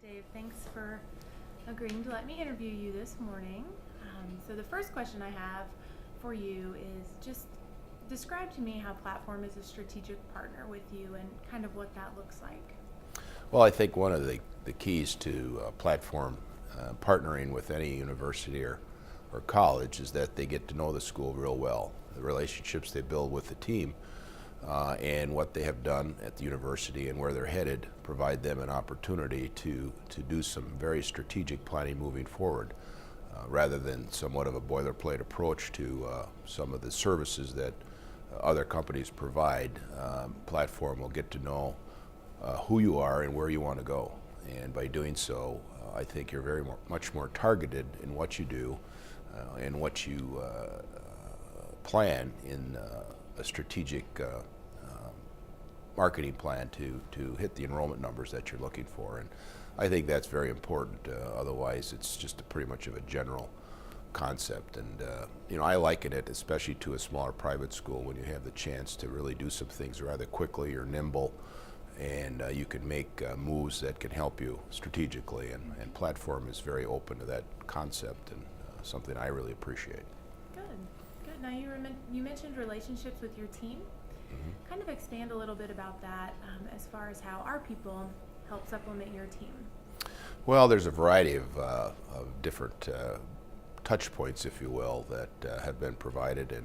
Dave, thanks for agreeing to let me interview you this morning. So the first question I have for you is just describe to me how PlattForm is a strategic partner with you and kind of what that looks like. Well, I think one of the keys to PlattForm partnering with any university or college is that they get to know the school real well. The relationships they build with the team and what they have done at the university and where they're headed provide them an opportunity to do some very strategic planning moving forward, rather than somewhat of a boilerplate approach to some of the services that other companies provide. PlattForm will get to know who you are and where you want to go, and by doing so, I think you're much more targeted in what you do and what you plan in a strategic marketing plan to hit the enrollment numbers that you're looking for. And I think that's very important. Otherwise, it's just pretty much of a general concept. And I liken it, especially to a smaller private school, when you have the chance to really do some things rather quickly. You're nimble, and you can make moves that can help you strategically. And PlattForm is very open to that concept, and something I really appreciate. Good. Now you mentioned relationships with your team. Mm-hmm. Kind of expand a little bit about that as far as how our people help supplement your team. Well, there's a variety of different touch points, if you will, that have been provided and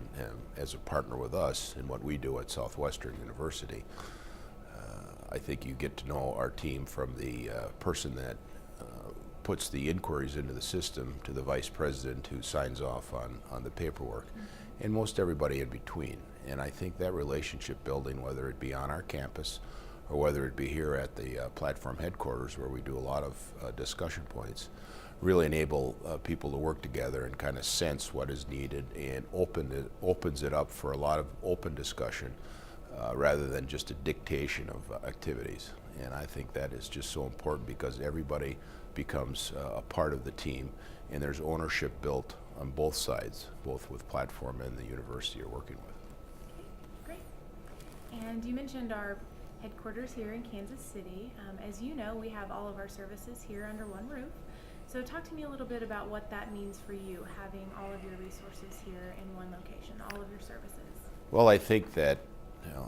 as a partner with us in what we do at Southwestern University. I think you get to know our team from the person that puts the inquiries into the system to the vice president who signs off on the paperwork, mm-hmm. and most everybody in between. And I think that relationship building, whether it be on our campus or whether it be here at the PlattForm headquarters, where we do a lot of discussion points, really enable people to work together and kind of sense what is needed, and opens it up for a lot of open discussion rather than just a dictation of activities. And I think that is just so important because everybody becomes a part of the team, and there's ownership built on both sides, both with PlattForm and the university you're working with. Okay, great. And you mentioned our headquarters here in Kansas City. As you know, we have all of our services here under one roof. So talk to me a little bit about what that means for you, having all of your resources here in one location, all of your services. Well, I think that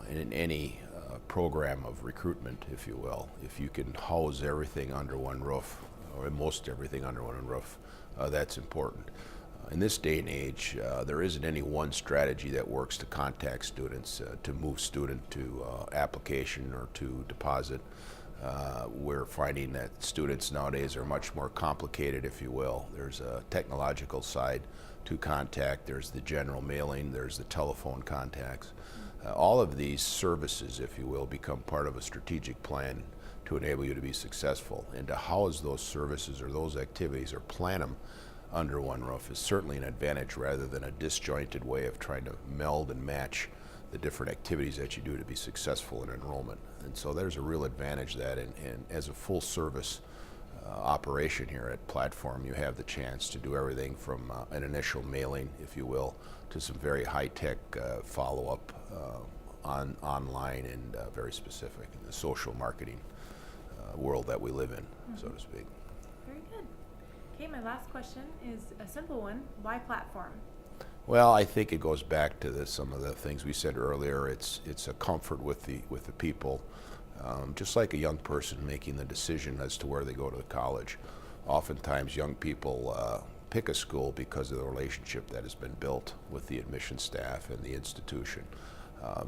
in any program of recruitment, if you will, if you can house everything under one roof, or most everything under one roof, that's important. In this day and age, there isn't any one strategy that works to contact students, to move student to application or to deposit. We're finding that students nowadays are much more complicated, if you will. There's a technological side to contact, there's the general mailing, there's the telephone contacts. All of these services, if you will, become part of a strategic plan to enable you to be successful. And to house those services or those activities or plan them under one roof is certainly an advantage rather than a disjointed way of trying to meld and match the different activities that you do to be successful in enrollment. And so there's a real advantage that, and as a full service operation here at PlattForm, you have the chance to do everything from an initial mailing, if you will, to some very high-tech follow-up online and very specific in the social marketing world that we live in, mm-hmm. so to speak. Very good. Okay, my last question is a simple one. Why PlattForm? Well, I think it goes back to some of the things we said earlier. It's a comfort with the people, just like a young person making the decision as to where they go to college. Oftentimes, young people pick a school because of the relationship that has been built with the admission staff and the institution.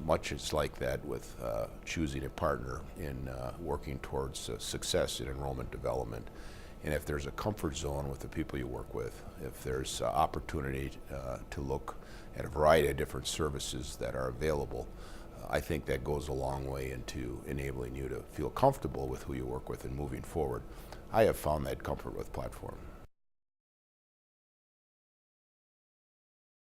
Much is like that with choosing a partner in working towards success in enrollment development. And if there's a comfort zone with the people you work with, if there's opportunity to look at a variety of different services that are available, I think that goes a long way into enabling you to feel comfortable with who you work with and moving forward. I have found that comfort with PlattForm.